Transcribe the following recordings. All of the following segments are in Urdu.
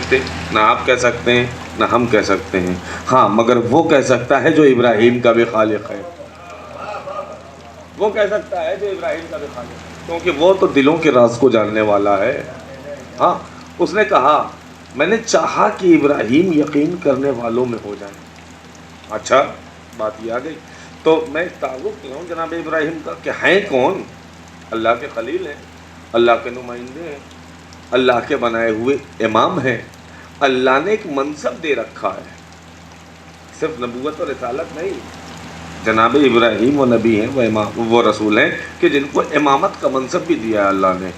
سکتے، نہ آپ کہہ سکتے ہیں، نہ ہم کہہ سکتے ہیں. ہاں مگر وہ کہہ سکتا ہے جو ابراہیم کا بھی خالق ہے. وہ کہہ سکتا ہے جو ابراہیم کا بھی خالق ہے، کیونکہ وہ تو دلوں کے راز کو جاننے والا ہے. ہاں اس نے کہا میں نے چاہا کہ ابراہیم یقین کرنے والوں میں ہو جائیں. اچھا بات یہ آ گئی. تو میں تعارف کیا ہوں جناب ابراہیم کا کہ ہیں کون؟ اللہ کے خلیل ہیں، اللہ کے نمائندے ہیں، اللہ کے بنائے ہوئے امام ہیں. اللہ نے ایک منصب دے رکھا ہے، صرف نبوت اور رسالت نہیں. جناب ابراہیم وہ نبی ہیں، وہ امام، وہ رسول ہیں کہ جن کو امامت کا منصب بھی دیا ہے اللہ نے.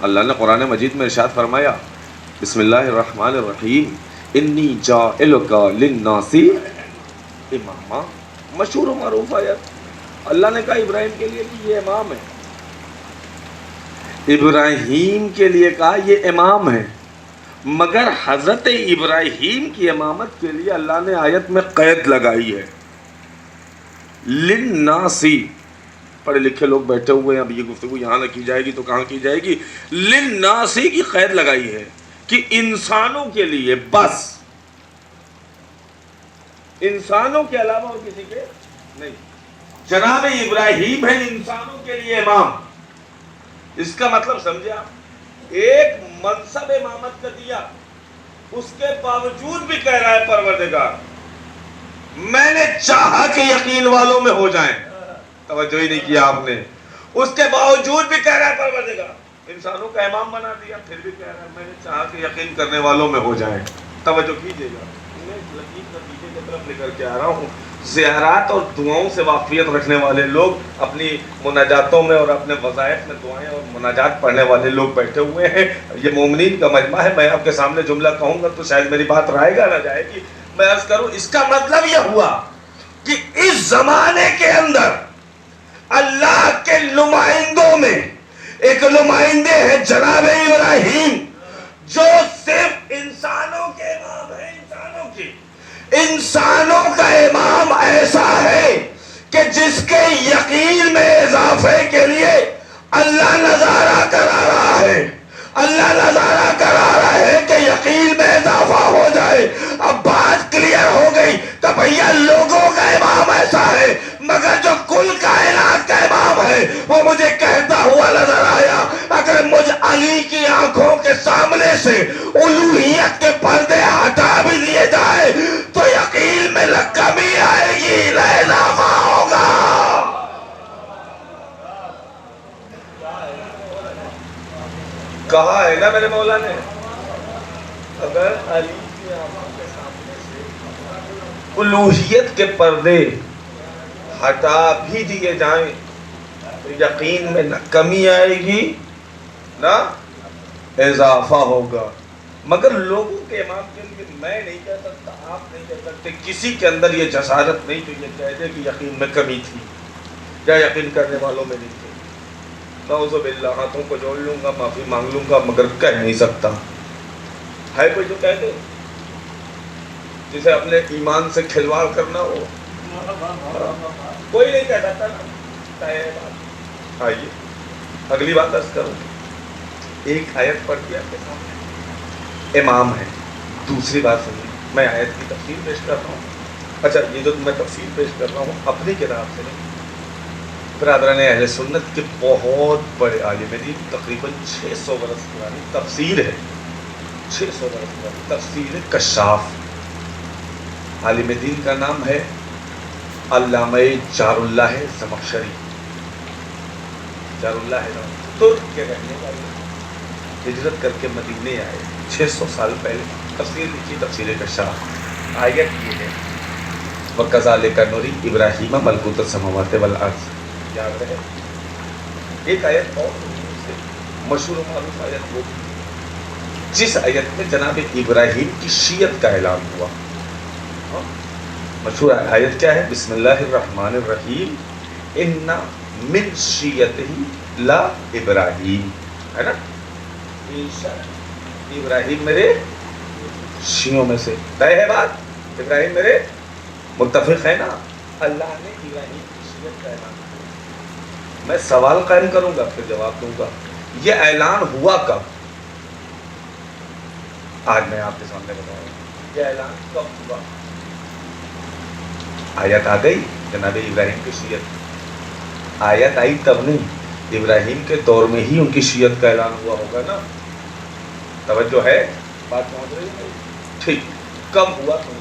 اللہ نے قرآن مجید میں ارشاد فرمایا بسم اللہ الرحمن الرحیم انی جاعلک للناس اماما. مشہور و معروف آیت. اللہ نے کہا ابراہیم کے لیے کہ یہ امام ہے، ابراہیم کے لیے کہا یہ امام ہے. مگر حضرت ابراہیم کی امامت کے لیے اللہ نے آیت میں قید لگائی ہے. للناسی، پڑھے لکھے لوگ بیٹھے ہوئے ہیں، اب یہ گفتگو یہاں نہ کی جائے گی تو کہاں کی جائے گی. للناسی کی قید لگائی ہے کہ انسانوں کے لیے بس، انسانوں کے علاوہ اور کسی کے نہیں. جناب ابراہیم ہے انسانوں کے لیے امام. اس کا مطلب سمجھے آپ، ایک منصب امامت کا دیا، اس کے باوجود بھی کہہ رہا ہے پروردگار میں نے چاہا کہ یقین والوں میں ہو جائیں. توجہ ہی نہیں کیا آپ نے. اس کے باوجود بھی کہہ رہا ہے پروردگار انسانوں کا امام بنا دیا، پھر بھی کہہ رہا ہے میں نے چاہا کہ یقین کرنے والوں میں ہو جائیں. توجہ کیجیے گا. میں لطیف نتیجے کی طرف لے کر کے آ رہا ہوں. زیارات اور دعاؤں سے واقفیت رکھنے والے لوگ اپنی مناجاتوں میں اور اپنے وظائف میں دعائیں اور مناجات پڑھنے والے لوگ بیٹھے ہوئے ہیں. یہ مومنین کا مجمع ہے. میں آپ کے سامنے جملہ کہوں گا تو شاید میری بات رائے گا نہ جائے گی. میں عرض کروں اس کا مطلب یہ ہوا کہ اس زمانے کے اندر اللہ کے نمائندوں میں ایک نمائندے ہیں جناب ابراہیم، جو صرف انسانوں کے امام ہیں. انسانوں کا امام ایسا ہے کہ جس کے یقین میں اضافے کے لیے اللہ نظارہ کرا رہا ہے. اللہ نظارہ کرا رہا ہے کہ یقین میں اضافہ ہو جائے. اب بات کلیئر ہو گئی کہ بھیا لوگوں کا امام ایسا ہے، مگر جو کل کائنات کا امام ہے وہ مجھے کہتا ہوا نظر آیا اگر مجھ علی کی آنکھوں کے سامنے سے الوہیت کے پردے ہٹا بھی دیے جائے تو یقین میں نہ کمی آئے گی نہ اضافہ ہوگا. کہا ہے نا میرے مولا نے اگر علی کی آنکھوں کے سامنے سے الوہیت کے پردے ہٹا بھی دیے جائیں تو یقین میں نہ کمی آئے گی نہ اضافہ ہوگا. مگر لوگوں کے امام کے لیے میں نہیں کہہ سکتا، آپ نہیں کہہ سکتے، کسی کے اندر یہ جسارت نہیں جو یہ کہہ دے کہ یقین میں کمی تھی یا یقین کرنے والوں میں نہیں تھی. نعوذ باللہ، ہاتھوں کو جوڑ لوں گا، معافی مانگ لوں گا، مگر کہہ نہیں سکتا. ہے کوئی جو کہہ دے جسے اپنے ایمان سے کھلواڑ کرنا ہو؟ کوئی نہیں کہہ سکتا نا. آئیے اگلی بات عرض کروں. ایک آیت پڑھ کے آپ کے سامنے امام ہے. دوسری بات سنیے، میں آیت کی تفسیر پیش کر رہا ہوں. اچھا یہ جو میں تفسیر پیش کر رہا ہوں اپنی کتاب سے نہیں، برادران اہل سنت کے بہت بڑے عالم دین، تقریباً 600 برس پرانی تفسیر ہے. 600 برس پرانی تفسیر کشاف. عالم دین کا نام ہے علامہ جار اللہ زمخشری. جار اللہ ترک کے رہنے والے، ہجرت کر کے مدینے آئے 600 سال پہلے. تفسیر لکھی تفسیر کشاف. آیت یہ ہے وَكَذَلِكَ نُرِي إِبْرَاهِيمَ مَلَكُوتَ السَّمَاوَاتِ وَالْأَرْضِ. یاد رہے. ایک آیت اور مشہور و معروف آیت وہ جس آیت میں جناب ابراہیم کی شیعت کا اعلان ہوا. مشہور آیت کیا ہے؟ بسم اللہ الرحمن الرحیم اِنَّ مِن شِیَّتِهِ لا ابراہیم. ہے نا، ابراہیم میرے شیعوں میں سے. طے ہے بات، ابراہیم میرے متفق ہے نا. اللہ نے ابراہیم کی شیعت کا اعلان کیا. میں سوال قائم کروں گا پھر جواب دوں گا. یہ اعلان ہوا کب؟ آج میں آپ کے سامنے بتا رہا ہوں یہ اعلان کب ہوا؟ آیت آ گئی جناب ابراہیم کی شیعت، آیت آئی تب نہیں، ابراہیم کے دور میں ہی ان کی شیعت کا اعلان ہوا ہوگا نا؟ توجہ ہے، بات پہنچ رہی ہے؟ ٹھیک، کب ہوا؟ تو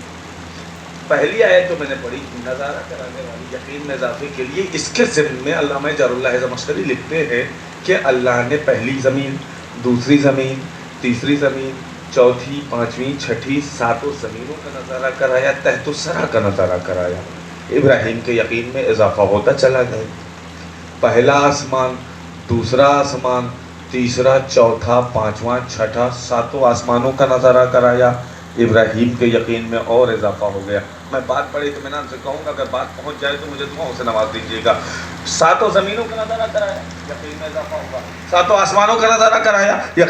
پہلی آیت جو میں نے پڑھی نظارہ کرانے والی یقین میں اضافے کے لیے، اس کے ضمن میں علامہ جار اللہ زمخشری لکھتے ہیں کہ اللہ نے پہلی زمین، دوسری زمین، تیسری زمین، چوتھی، پانچویں، چھٹی، ساتوں زمینوں کا نظارہ کرایا، تحت الثری کا نظارہ کرایا، ابراہیم کے یقین میں اضافہ ہوتا چلا گیا۔ پہلا آسمان، دوسرا آسمان، تیسرا، چوتھا، پانچواں، چھٹا، ساتوں آسمانوں کا نظارہ کرایا، ابراہیم کے یقین میں اور اضافہ ہو گیا۔ میں بات پڑھی تو میں آپ سے کہوں گا اگر بات پہنچ جائے تو مجھے دعاؤں سے نواز دیجیے گا۔ ساتوں زمینوں کا نظارہ کرایا، یقین میں اضافہ ہوگا، ساتوں آسمانوں کا نظارہ کرایا، یقین